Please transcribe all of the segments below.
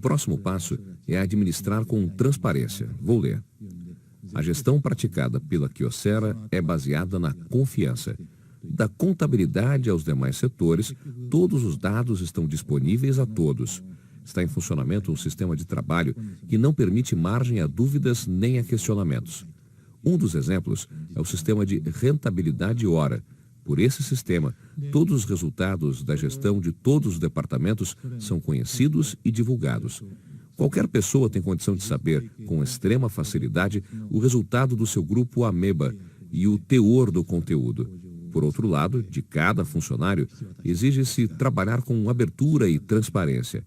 próximo passo é administrar com transparência. Vou ler. A gestão praticada pela Kyocera é baseada na confiança. Da contabilidade aos demais setores, todos os dados estão disponíveis a todos. Está em funcionamento um sistema de trabalho que não permite margem a dúvidas nem a questionamentos. Um dos exemplos é o sistema de rentabilidade hora. Por esse sistema, todos os resultados da gestão de todos os departamentos são conhecidos e divulgados. Qualquer pessoa tem condição de saber, com extrema facilidade, o resultado do seu grupo Ameba e o teor do conteúdo. Por outro lado, de cada funcionário, exige-se trabalhar com abertura e transparência.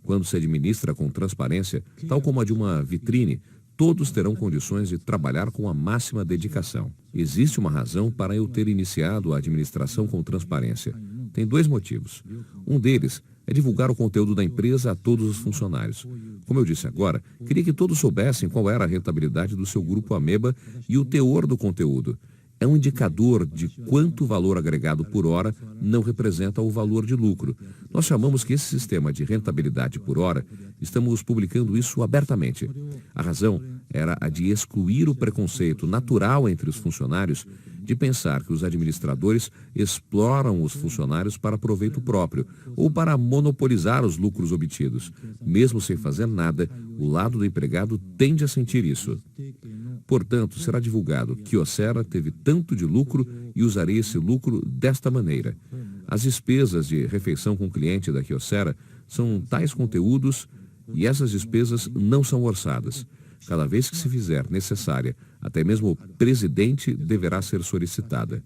Quando se administra com transparência, tal como a de uma vitrine, todos terão condições de trabalhar com a máxima dedicação. Existe uma razão para eu ter iniciado a administração com transparência. Tem dois motivos. Um deles é divulgar o conteúdo da empresa a todos os funcionários. Como eu disse agora, queria que todos soubessem qual era a rentabilidade do seu grupo Ameba e o teor do conteúdo. É um indicador de quanto valor agregado por hora não representa o valor de lucro. Nós chamamos que esse sistema de rentabilidade por hora, estamos publicando isso abertamente. A razão era a de excluir o preconceito natural entre os funcionários de pensar que os administradores exploram os funcionários para proveito próprio ou para monopolizar os lucros obtidos. Mesmo sem fazer nada, o lado do empregado tende a sentir isso. Portanto, será divulgado que Kyocera teve tanto de lucro e usarei esse lucro desta maneira. As despesas de refeição com o cliente da Kyocera são tais conteúdos e essas despesas não são orçadas. Cada vez que se fizer necessária, até mesmo o presidente deverá ser solicitada.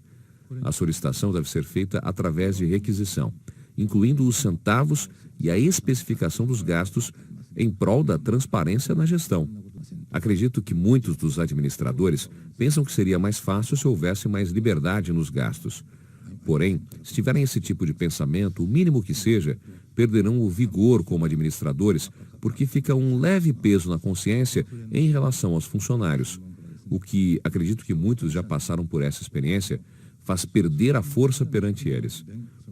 A solicitação deve ser feita através de requisição, incluindo os centavos e a especificação dos gastos em prol da transparência na gestão. Acredito que muitos dos administradores pensam que seria mais fácil se houvesse mais liberdade nos gastos. Porém, se tiverem esse tipo de pensamento, o mínimo que seja, perderão o vigor como administradores, porque fica um leve peso na consciência em relação aos funcionários. O que acredito que muitos já passaram por essa experiência faz perder a força perante eles.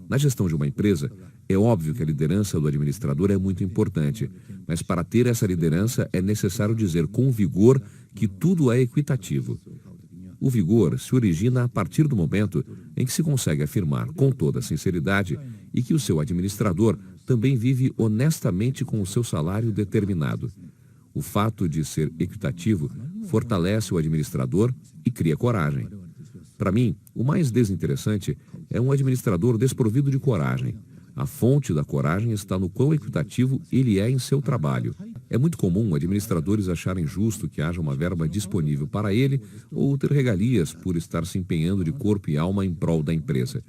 Na gestão de uma empresa, é óbvio que a liderança do administrador é muito importante, mas para ter essa liderança é necessário dizer com vigor que tudo é equitativo. O vigor se origina a partir do momento em que se consegue afirmar com toda sinceridade e que o seu administrador também vive honestamente com o seu salário determinado. O fato de ser equitativo fortalece o administrador e cria coragem. Para mim, o mais desinteressante é um administrador desprovido de coragem. A fonte da coragem está no quão equitativo ele é em seu trabalho. É muito comum administradores acharem justo que haja uma verba disponível para ele ou ter regalias por estar se empenhando de corpo e alma em prol da empresa.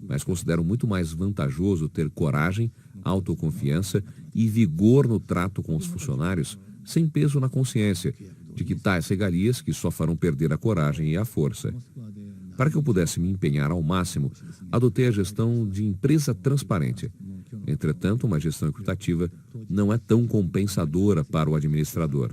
Mas considero muito mais vantajoso ter coragem, autoconfiança e vigor no trato com os funcionários, sem peso na consciência, de que tais regalias que só farão perder a coragem e a força. Para que eu pudesse me empenhar ao máximo, adotei a gestão de empresa transparente. Entretanto, uma gestão equitativa não é tão compensadora para o administrador.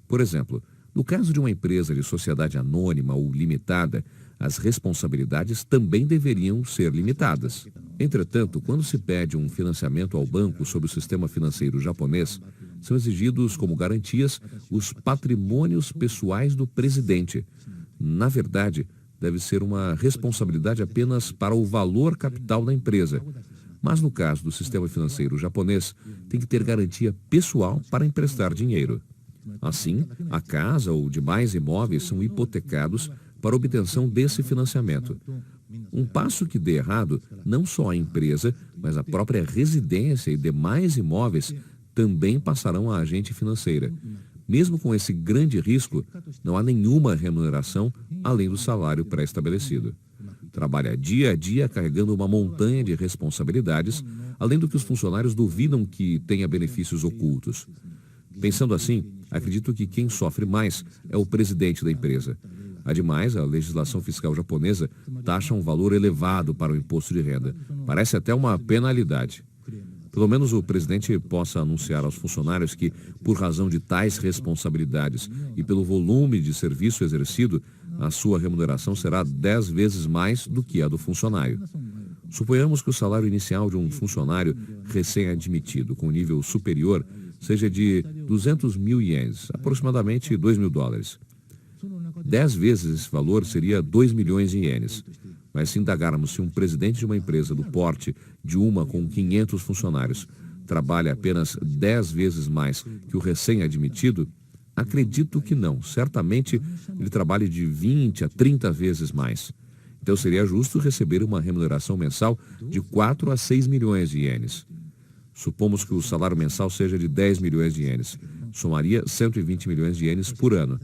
Por exemplo, no caso de uma empresa de sociedade anônima ou limitada, as responsabilidades também deveriam ser limitadas. Entretanto, quando se pede um financiamento ao banco sob o sistema financeiro japonês, são exigidos como garantias os patrimônios pessoais do presidente. Na verdade, deve ser uma responsabilidade apenas para o valor capital da empresa. Mas no caso do sistema financeiro japonês, tem que ter garantia pessoal para emprestar dinheiro. Assim, a casa ou demais imóveis são hipotecados para obtenção desse financiamento. Um passo que dê errado, não só a empresa, mas a própria residência e demais imóveis também passarão à agente financeira. Mesmo com esse grande risco, não há nenhuma remuneração além do salário pré-estabelecido. Trabalha dia a dia carregando uma montanha de responsabilidades, além do que os funcionários duvidam que tenha benefícios ocultos. Pensando assim, acredito que quem sofre mais é o presidente da empresa. Ademais, a legislação fiscal japonesa taxa um valor elevado para o imposto de renda. Parece até uma penalidade. Pelo menos o presidente possa anunciar aos funcionários que, por razão de tais responsabilidades e pelo volume de serviço exercido, a sua remuneração será 10 vezes mais do que a do funcionário. Suponhamos que o salário inicial de um funcionário recém-admitido com nível superior seja de 200 mil ienes, aproximadamente 2 mil dólares. 10 vezes esse valor seria 2 milhões de ienes. Mas se indagarmos se um presidente de uma empresa do porte de uma com 500 funcionários trabalha apenas 10 vezes mais que o recém-admitido, acredito que não. Certamente ele trabalha de 20 a 30 vezes mais. Então seria justo receber uma remuneração mensal de 4 a 6 milhões de ienes. Supomos que o salário mensal seja de 10 milhões de ienes. Somaria 120 milhões de ienes por ano.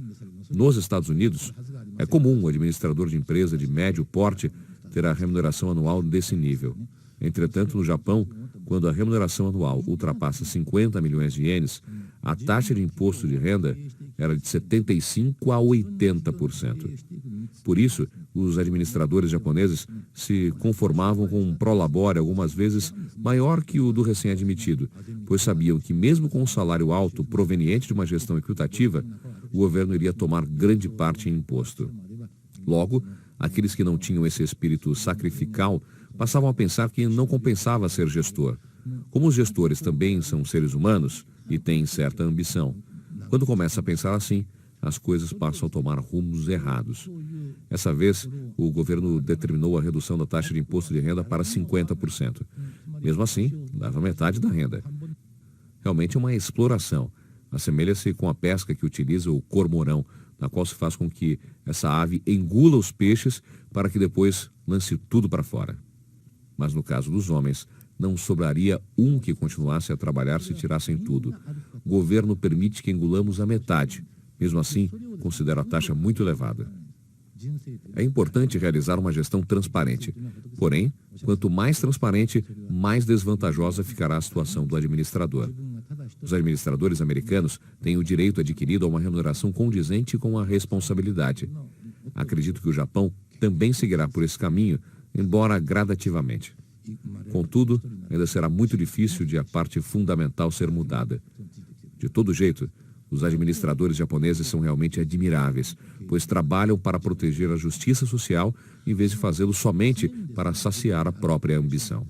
Nos Estados Unidos, é comum o administrador de empresa de médio porte ter a remuneração anual desse nível. Entretanto, no Japão, quando a remuneração anual ultrapassa 50 milhões de ienes, a taxa de imposto de renda era de 75% a 80%. Por isso, os administradores japoneses se conformavam com um prolabore algumas vezes maior que o do recém-admitido, pois sabiam que mesmo com um salário alto proveniente de uma gestão equitativa, o governo iria tomar grande parte em imposto. Logo, aqueles que não tinham esse espírito sacrificial passavam a pensar que não compensava ser gestor. Como os gestores também são seres humanos e têm certa ambição, quando começa a pensar assim, as coisas passam a tomar rumos errados. Essa vez, o governo determinou a redução da taxa de imposto de renda para 50%. Mesmo assim, dava metade da renda. Realmente é uma exploração. Assemelha-se com a pesca que utiliza o cormorão, na qual se faz com que essa ave engula os peixes para que depois lance tudo para fora. Mas no caso dos homens, não sobraria um que continuasse a trabalhar se tirassem tudo. O governo permite que engulamos a metade. Mesmo assim, considero a taxa muito elevada. É importante realizar uma gestão transparente. Porém, quanto mais transparente, mais desvantajosa ficará a situação do administrador. Os administradores americanos têm o direito adquirido a uma remuneração condizente com a responsabilidade. Acredito que o Japão também seguirá por esse caminho, embora gradativamente. Contudo, ainda será muito difícil de a parte fundamental ser mudada. De todo jeito, os administradores japoneses são realmente admiráveis, pois trabalham para proteger a justiça social em vez de fazê-lo somente para saciar a própria ambição.